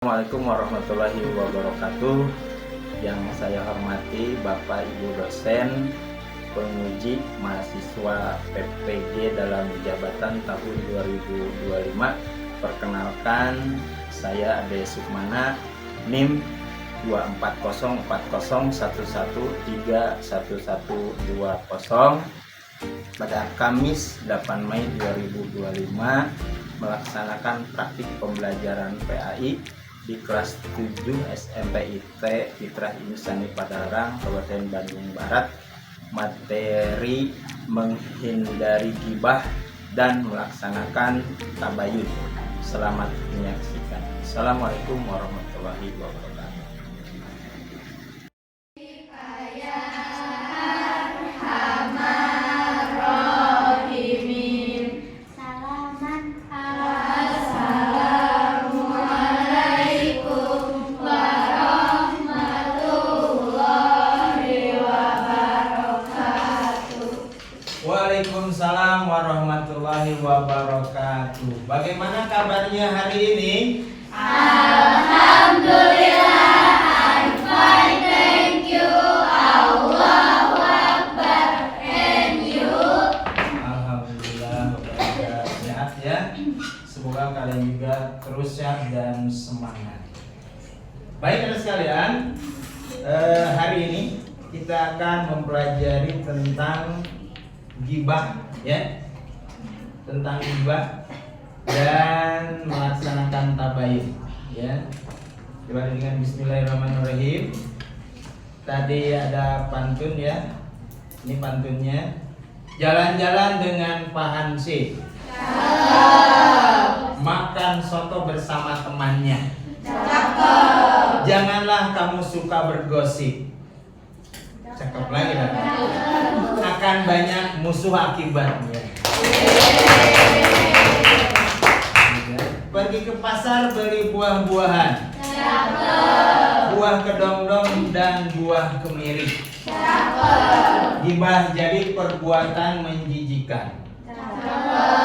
Assalamualaikum warahmatullahi wabarakatuh. Yang saya hormati Bapak Ibu dosen, penguji mahasiswa PPG dalam jabatan tahun 2025. Perkenalkan, saya Ade Sukmana, NIM 24041131120 pada Kamis 8 Mei 2025 melaksanakan praktik pembelajaran PAI di kelas 7 SMPIT Fitrah Insani Padalarang, Kabupaten Bandung Barat. Materi menghindari gibah dan melaksanakan tabayun. Selamat menyaksikan. Assalamualaikum warahmatullahi wabarakatuh. Waalaikumsalam warahmatullahi wabarakatuh. Bagaimana kabarnya hari ini? Alhamdulillah, I'm fine, thank you. Allahu Akbar. And you? Alhamdulillah, sehat ya. Semoga kalian juga terus sehat dan semangat. Baik teman sekalian, hari ini kita akan mempelajari tentang gibah ya, tentang gibah dan melaksanakan tabayun ya. Dimulai dengan Bismillahirrahmanirrahim. Tadi ada pantun ya, ini pantunnya. Jalan-jalan dengan Pak Hansi, makan soto bersama temannya. Janganlah kamu suka bergosip. Cakep lagi kan? Akan banyak musuh akibatnya. Pergi ke pasar beli buah-buahan. Buah kedongdong dan buah kemiri. Gibah jadi perbuatan menjijikan.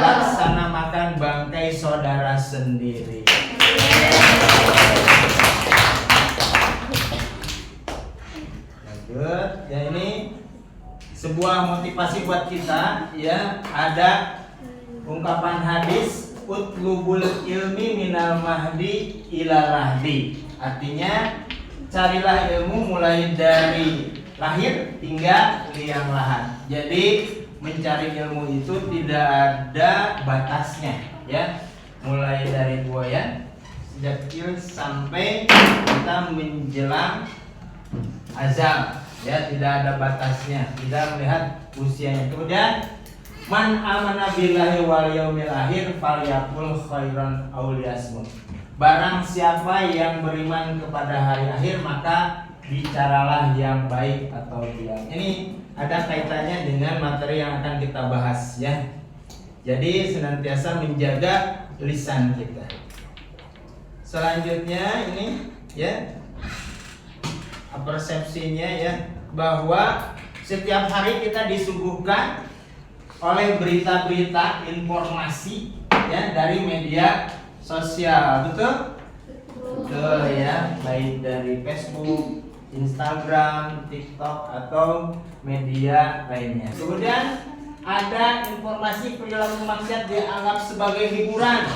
Laksana makan bangkai saudara sendiri. Lanjut, ya ini sebuah motivasi buat kita ya. Ada ungkapan hadis utlubul ilmi minal mahdi ila lahdi. Artinya carilah ilmu mulai dari lahir hingga liang lahat. Jadi mencari ilmu itu tidak ada batasnya ya. Mulai dari buaya sejak kecil sampai kita menjelang azal ya, tidak ada batasnya, tidak melihat usianya. Kemudian man amana billahi wal yaumil akhir falyaqul khairan aw liyasmut. Barang siapa yang beriman kepada hari akhir maka bicaralah yang baik atau diam. Ini ada kaitannya dengan materi yang akan kita bahas ya. Jadi senantiasa menjaga lisan kita. Selanjutnya ini ya, persepsinya ya, bahwa setiap hari kita disuguhkan oleh berita-berita informasi ya dari media sosial, betul? Betul ya, baik dari Facebook, Instagram, TikTok atau media lainnya. Kemudian ada informasi perilaku maksiat dianggap sebagai hiburan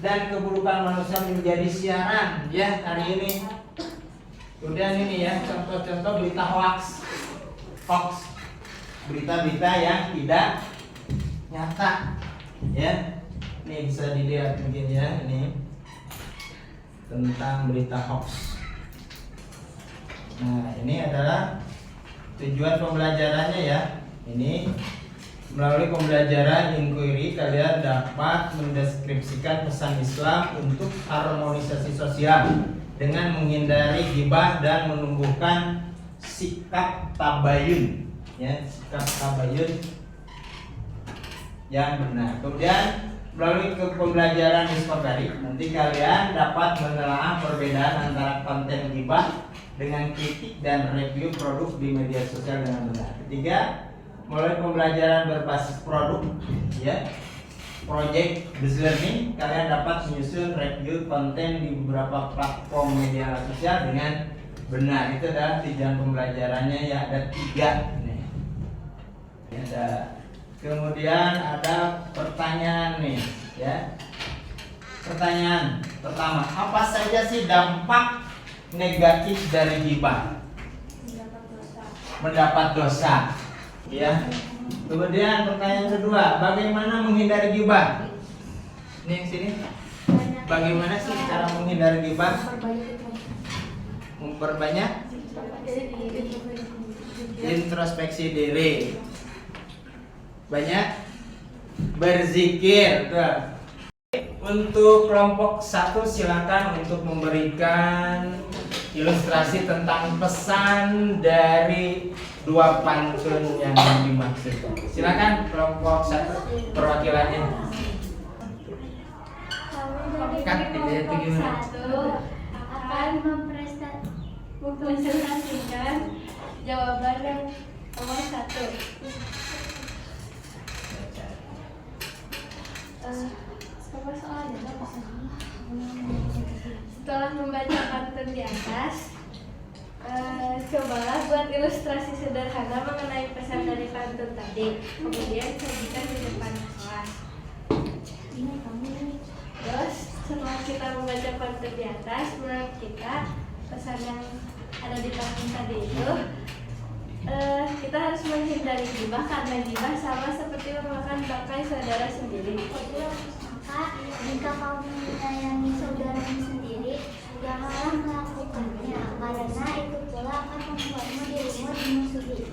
dan keburukan manusia menjadi siaran ya hari ini. Kemudian ini ya, contoh-contoh berita hoax, berita-berita yang tidak nyata ya. Ini bisa dilihat mungkin ya, ini tentang berita hoax. Nah ini adalah tujuan pembelajarannya ya. Ini melalui pembelajaran inquiry kalian dapat mendeskripsikan pesan Islam untuk harmonisasi sosial dengan menghindari gibah dan menumbuhkan sikap tabayun ya, sikap tabayun yang benar. Kemudian melalui pembelajaran discovery nanti kalian dapat menelaah perbedaan antara konten gibah dengan kritik dan review produk di media sosial dengan benar. Ketiga, melalui pembelajaran berbasis produk ya, project Buzz Learning, kalian dapat menyusun review konten di beberapa platform media sosial dengan benar. Itu adalah tujuan pembelajarannya, ya ada 3 nih. Kemudian ada pertanyaan nih, ya. Pertanyaan pertama, apa saja sih dampak negatif dari ghibah? Mendapat dosa, ya. Kemudian pertanyaan kedua, bagaimana menghindari ghibah? Ini yang sini. Bagaimana sih cara menghindari ghibah? Memperbanyak introspeksi diri. Banyak berzikir. Tuh. Untuk kelompok 1 silakan untuk memberikan ilustrasi tentang pesan dari 2 pantun yang dimaksud. Silakan kelompok 1 perwakilannya. Kami dari kelompok 1 akan mempresentasikan jawaban yang nomor 1. Setelah membaca pantun di atas, cobalah buat ilustrasi sederhana mengenai pesan dari pantun tadi. Kemudian sajikan di depan kelas. Terus setelah kita membaca pantun di atas, menurut kita pesan yang ada di pantun tadi itu, kita harus menghindari ghibah karena ghibah sama seperti memakan bangkai saudara sendiri. Maka jika kau menyayangi saudaramu sendiri, janganlah melakukannya, karena itu pula akan membuatmu dirimu dimusuhi.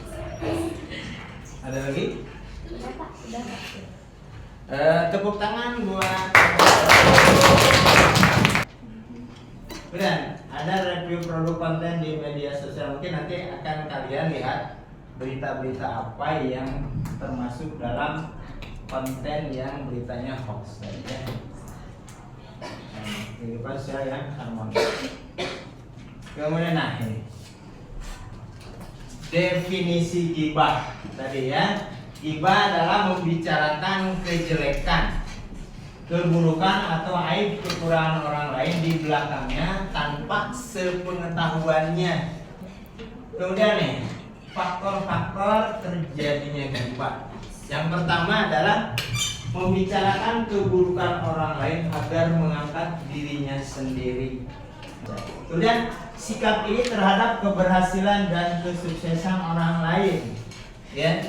Ada lagi? Sudah Pak, sudah Pak. Tepuk tangan buat. Kemudian ada review produk konten di media sosial. Mungkin nanti akan kalian lihat berita-berita apa yang termasuk dalam konten yang beritanya hoax ya. Ini pas saya yang harmonis. Kemudian ini definisi ghibah tadi ya. Ghibah adalah membicarakan kejelekan, keburukan atau aib kekurangan orang lain di belakangnya tanpa sepengetahuannya. Kemudian nih, faktor-faktor terjadinya ghibah. Yang pertama adalah membicarakan keburukan orang lain agar mengangkat dirinya sendiri. Kemudian sikap ini terhadap keberhasilan dan kesuksesan orang lain. Ya,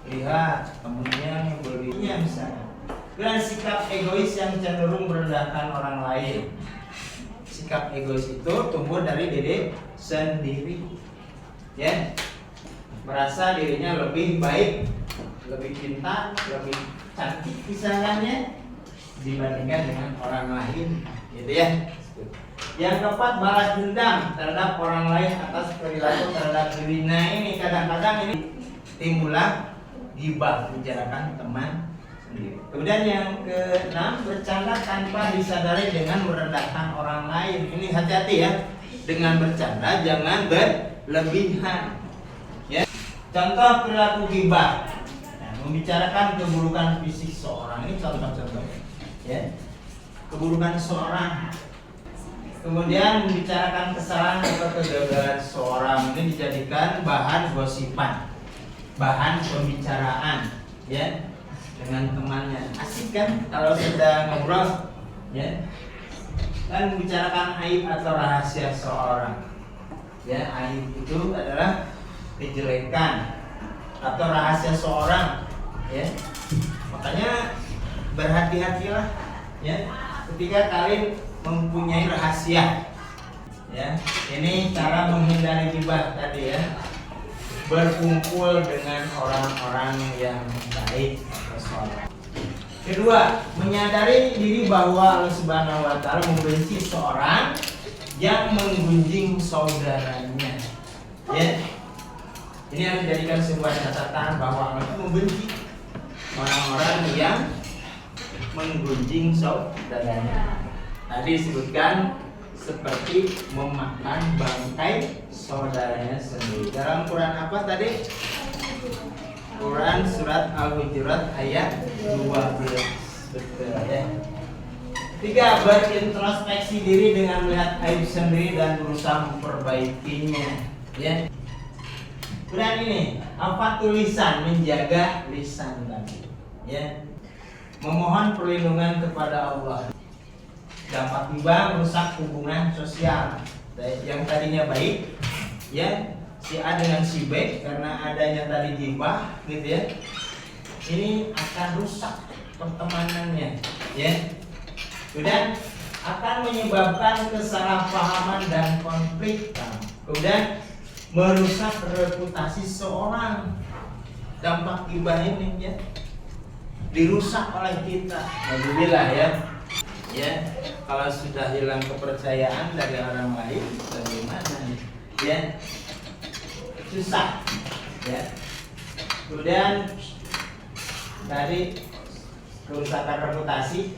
lihat temennya yang berlinya misalnya. Dan sikap egois yang cenderung merendahkan orang lain. Sikap egois itu tumbuh dari diri sendiri. Ya, merasa dirinya lebih baik, lebih pintar, lebih cantik misalnya dibandingkan dengan orang lain, gitu ya. Yang keempat, balas dendam terhadap orang lain atas perilaku terhadap dirinya. Ini kadang-kadang ini timbullah ghibah, membicarakan teman sendiri. Kemudian yang keenam, bercanda tanpa disadari dengan merendahkan orang lain. Ini hati-hati ya, dengan bercanda jangan berlebihan. Ya. Contoh perilaku ghibah. Membicarakan keburukan fisik seorang, ini contoh-contohnya ya, keburukan seorang. Kemudian membicarakan kesalahan atau kegagalan seorang, ini dijadikan bahan gosipan, bahan pembicaraan ya, dengan temannya. Asik kan kalau sedang ngobrol ya. Dan membicarakan aib atau rahasia seorang ya. Aib itu adalah kejelekan atau rahasia seorang ya. Makanya berhati-hatilah ya ketika kalian mempunyai rahasia ya. Ini cara menghindari ghibah tadi ya, berkumpul dengan orang-orang yang baik atau soleh. Kedua, menyadari diri bahwa Allah Subhanahu wa Ta'ala membenci seorang yang menggunjing saudaranya ya. Ini harus dijadikan sebuah catatan bahwa Allah itu membenci orang-orang yang menggunjing saudaranya. Tadi disebutkan seperti memakan bangkai saudaranya sendiri. Dalam Quran apa tadi? Quran surat Al-Hujurat ayat 12. Betul ya. Tiga, berintrospeksi diri dengan melihat aib sendiri dan berusaha memperbaikinya. Ya. Kemudian ini, apa tulisan menjaga lisan tadi? Ya. Memohon perlindungan kepada Allah. Dampak riba merusak hubungan sosial. Yang tadinya baik, ya, si A dengan si B karena adanya tadi gibah, gitu ya. Ini akan rusak pertemanannya, ya. Kemudian akan menyebabkan kesalahpahaman dan konflik. Kemudian merusak reputasi seorang. Dampak gibah ini ya dirusak oleh kita. Alhamdulillah ya. Ya, kalau sudah hilang kepercayaan dari orang lain, bagaimana nih? Ya, susah. Ya. Kemudian dari kerusakan reputasi,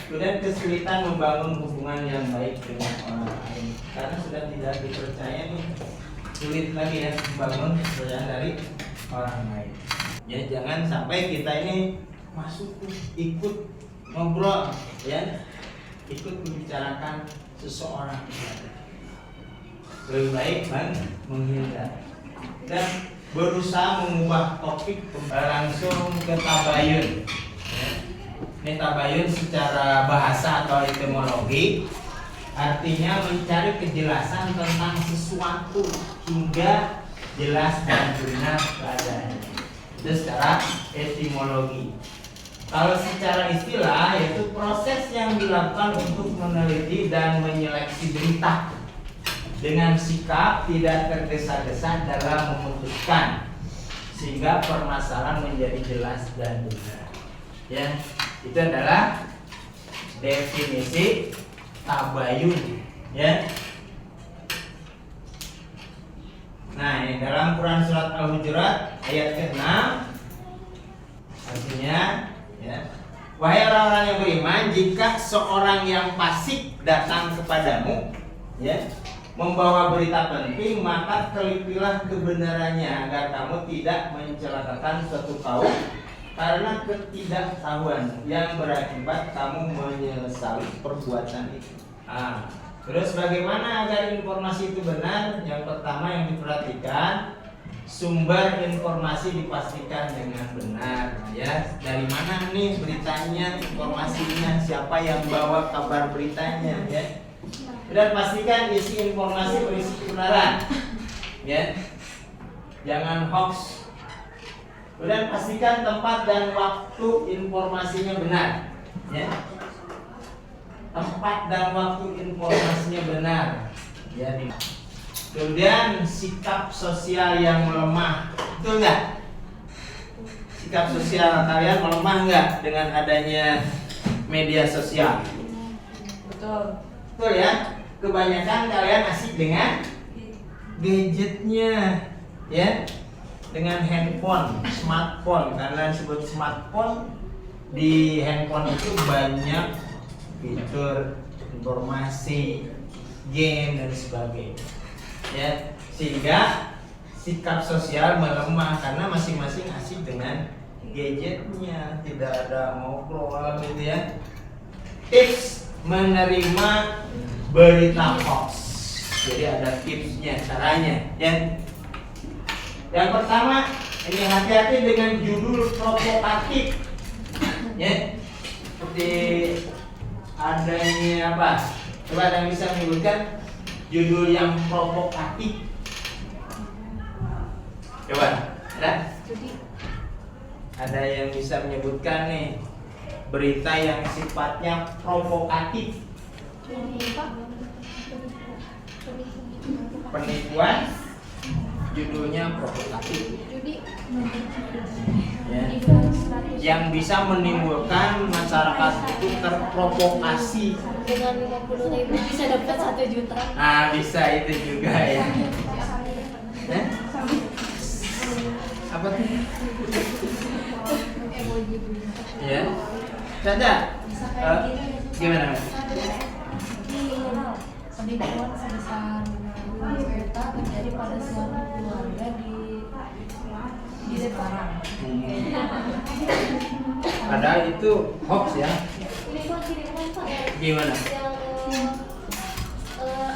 kemudian kesulitan membangun hubungan yang baik dengan orang lain karena sudah tidak dipercaya nih, sulit lagi ya membangun kepercayaan dari orang lain. Ya, jangan sampai kita ini masuk ikut ngobrol, ya, ikut membicarakan seseorang. Lebih baik menghindar dan berusaha mengubah topik langsung ke tabayun. Ini tabayun secara bahasa atau etimologi artinya mencari kejelasan tentang sesuatu hingga jelas dan benar keadaannya. Itu secara etimologi. Kalau secara istilah yaitu proses yang dilakukan untuk meneliti dan menyeleksi berita dengan sikap tidak tergesa-gesa dalam memutuskan sehingga permasalahan menjadi jelas dan benar. Ya, itu adalah definisi tabayun, ya. Nah, ini dalam Quran surat Al-Hujurat ayat ke-6 artinya, ya, wahai orang-orang yang beriman, jika seorang yang fasik datang kepadamu, ya, membawa berita penting, maka telipilah kebenarannya agar kamu tidak mencelakakan suatu kaum karena ketidaktahuan yang berakibat kamu menyesali perbuatan itu. Terus bagaimana agar informasi itu benar? Yang pertama yang diperhatikan, sumber informasi dipastikan dengan benar, ya. Dari mana nih beritanya, informasinya, siapa yang bawa kabar beritanya, ya. Dan pastikan isi informasi berisi kebenaran, ya. Jangan hoax. Kemudian pastikan tempat dan waktu informasinya benar, ya. Tempat dan waktu informasinya benar, ya. Kemudian sikap sosial yang melemah, betul nggak? Sikap sosial kalian melemah nggak dengan adanya media sosial? Betul. Betul ya. Kebanyakan kalian asik dengan gadgetnya, ya. Dengan handphone, smartphone. Kalian sebut smartphone, di handphone itu banyak fitur informasi, game dan sebagainya, ya. Sehingga sikap sosial melemah karena masing-masing asik dengan gadgetnya, tidak ada ngobrol gitu ya. Tips menerima berita hoax. Jadi ada tipsnya, caranya, ya. Yang pertama, ini hati-hati dengan judul provokatif, ya. Seperti adanya apa? Coba ada yang bisa menyebutkan judul yang provokatif? Coba, ada? Ada yang bisa menyebutkan nih berita yang sifatnya provokatif? Penipuan, judulnya provokatif, ya. Yang bisa menimbulkan masyarakat itu terprovokasi. Dengan 50.000 bisa dapat 1 juta. Nah, bisa itu juga ya. Apa tuh? Ya. Caca. Gimana? Penipuan sebesar 5 juta terjadi pada suatu keluarga di Padahal itu hoax ya. Ini kok kiriman Pak ya? Gimana? Yang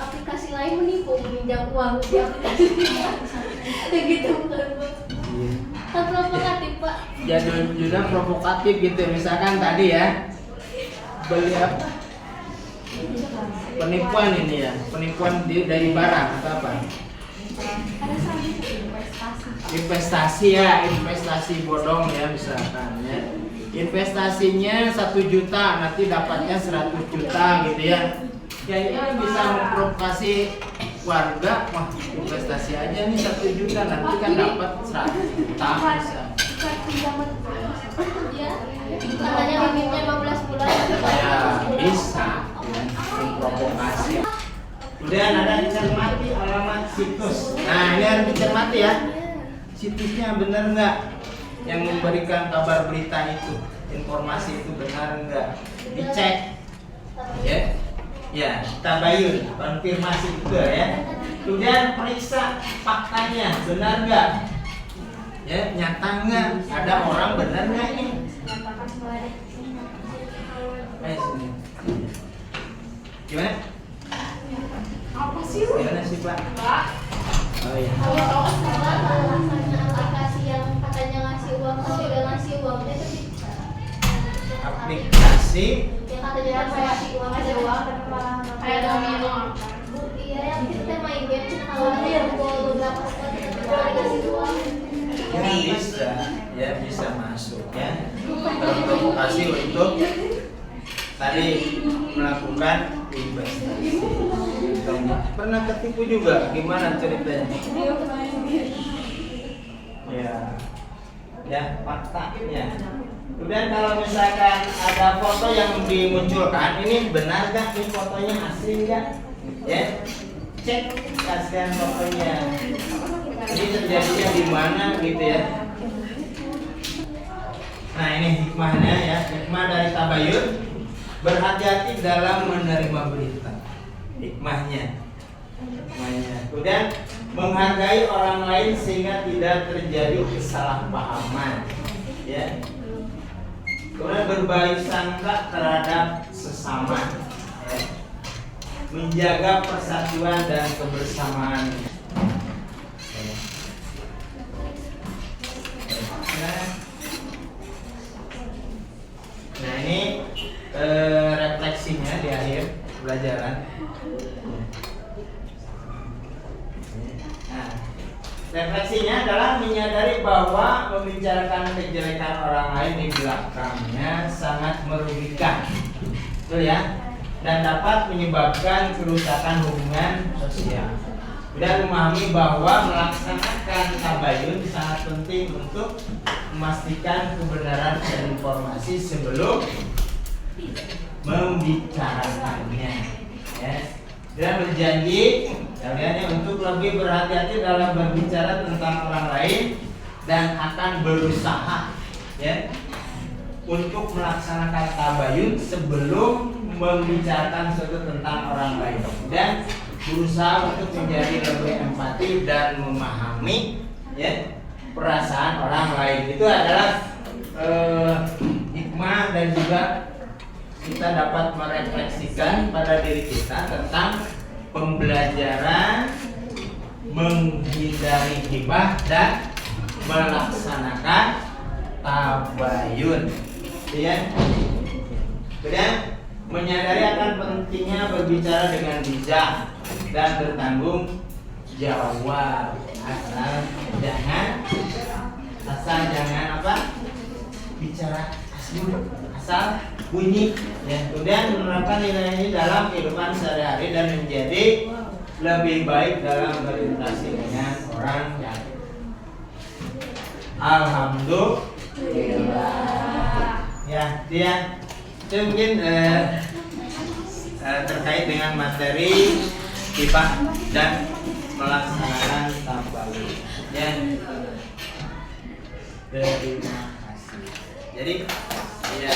aplikasi lain menipu meminjam uang di aplikasi gitu bukan Pak? Kan provokatif Pak. Judul provokatif gitu. Misalkan tadi ya, beli apa? Penipuan ini ya, penipuan dari barang atau apa? Ada sambil investasi. Investasi ya, investasi bodong ya misalkan ya. Investasinya 1 juta, nanti dapatnya 100 juta gitu ya. Ya ini bisa memprovokasi warga, wah investasi aja nih 1 juta, nanti kan dapat 100 juta bisa. Bukan pinjaman ya. Katanya limitnya 15 bulan. Ya bisa memprovokasi. Kemudian ada dicermati alamat situs. Nah ini harus dicermati ya. Situsnya benar nggak yang memberikan kabar berita itu, informasi itu benar nggak, dicek ya tabayun, konfirmasi itu ya. Kemudian periksa faktanya, benar nggak ya, nyata nggak, ada orang benar nggak ini. Sini. Gimana? Apa sih? Gimana sih Pak? Oh iya. Kalau salah alasannya aplikasi yang katanya ngasih uang tapi udah ngasih uangnya itu Aplikasi yang katanya ngasih uang aja uang kayak domino. Bu, iya yang kita main game kalau beberapa sekali tapi udah dikasih uang. ya bisa masuk ya. Terprovokasi untuk tadi melakukan investasi. Pernah ketipu juga, gimana ceritanya? Ya faktanya. Kemudian kalau misalkan ada foto yang dimunculkan, ini benar nggak? Ini fotonya asli nggak? Ya, cek kasihan fotonya. Ini terjadinya di mana gitu ya? Nah ini hikmahnya ya, hikmah dari tabayun, berhati-hati dalam menerima berita. Hikmahnya. Kemudian menghargai orang lain sehingga tidak terjadi kesalahpahaman. Ya. Kemudian berbaik sangka terhadap sesama. Ya. Menjaga persatuan dan kebersamaan. Nah ini refleksinya di akhir pelajaran. Nah, refleksinya adalah menyadari bahwa membicarakan kejelekan orang lain di belakangnya sangat merugikan, betul ya, dan dapat menyebabkan kerusakan hubungan sosial. Dan memahami bahwa melaksanakan tabayun sangat penting untuk memastikan kebenaran informasi sebelum membicarakannya. Ya. Dan berjanji kalian untuk lebih berhati-hati dalam berbicara tentang orang lain dan akan berusaha ya untuk melaksanakan tabayun sebelum membicarakan sesuatu tentang orang lain, dan berusaha untuk menjadi lebih empati dan memahami ya perasaan orang lain. Itu adalah hikmah, dan juga kita dapat merefleksikan pada diri kita tentang pembelajaran menghindari ghibah dan melaksanakan tabayun. Ya. Kemudian menyadari akan pentingnya berbicara dengan bijak dan bertanggung jawab. Asal jangan apa? Bicara asal bunyi ya. Kemudian menerapkan nilai ini dalam kehidupan sehari-hari dan menjadi lebih baik dalam berinteraksi dengan orang lain. Alhamdulillah. Ya, dia itu mungkin terkait dengan materi ghibah dan melaksanakan tabayun. Ya. Terima kasih. Jadi ya